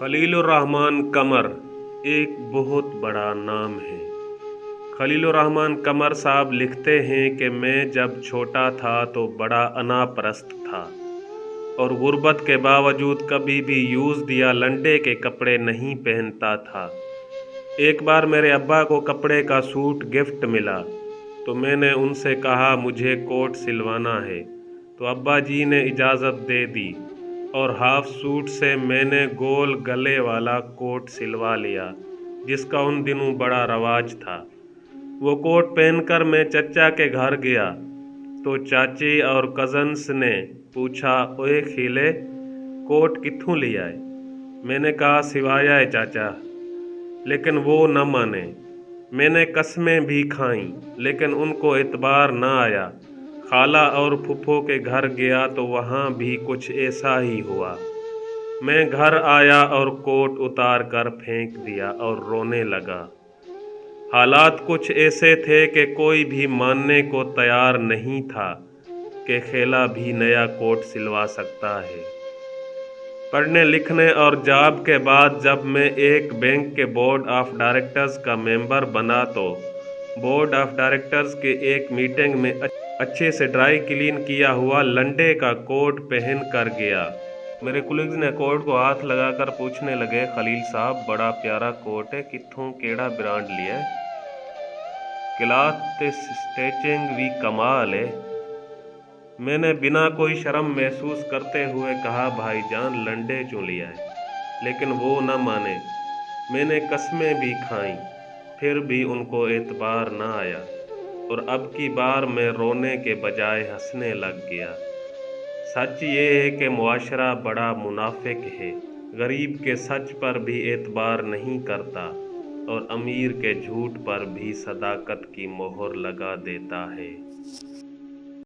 खलीलुर्रहमान कमर एक बहुत बड़ा नाम है। खलीलुर्रहमान कमर साहब लिखते हैं कि मैं जब छोटा था तो बड़ा अनापरस्त था और गुर्बत के बावजूद कभी भी यूज़ दिया लंडे के कपड़े नहीं पहनता था। एक बार मेरे अब्बा को कपड़े का सूट गिफ्ट मिला तो मैंने उनसे कहा मुझे कोट सिलवाना है, तो अब्बा जी ने इजाज़त दे दी और हाफ सूट से मैंने गोल गले वाला कोट सिलवा लिया जिसका उन दिनों बड़ा रवाज था। वो कोट पहनकर मैं चचा के घर गया तो चाची और कज़न्स ने पूछा, ओए खीले कोट कित्थों ले आए? मैंने कहा सिवाया है चाचा, लेकिन वो न माने। मैंने कस्में भी खाईं लेकिन उनको एतबार न आया। खाला और फूफो के घर गया तो वहाँ भी कुछ ऐसा ही हुआ। मैं घर आया और कोट उतार कर फेंक दिया और रोने लगा। हालात कुछ ऐसे थे कि कोई भी मानने को तैयार नहीं था कि खेला भी नया कोट सिलवा सकता है। पढ़ने लिखने और जॉब के बाद जब मैं एक बैंक के बोर्ड ऑफ डायरेक्टर्स का मेंबर बना तो बोर्ड ऑफ डायरेक्टर्स के एक मीटिंग में अच्छे से ड्राई क्लीन किया हुआ लंडे का कोट पहन कर गया। मेरे कुलीग्स ने कोट को हाथ लगाकर पूछने लगे, खलील साहब बड़ा प्यारा कोट है, कित्थों केड़ा ब्रांड लिया है? क्लॉथ ते स्टिचिंग भी कमाल है। मैंने बिना कोई शर्म महसूस करते हुए कहा, भाईजान लंडे चुन लिया है, लेकिन वो न माने। मैंने कस्में भी खाईं फिर भी उनको एतबार न आया और अब की बार मैं रोने के बजाय हंसने लग गया। सच ये है कि मुआशरा बड़ा मुनाफिक है, गरीब के सच पर भी एतबार नहीं करता और अमीर के झूठ पर भी सदाकत की मोहर लगा देता है।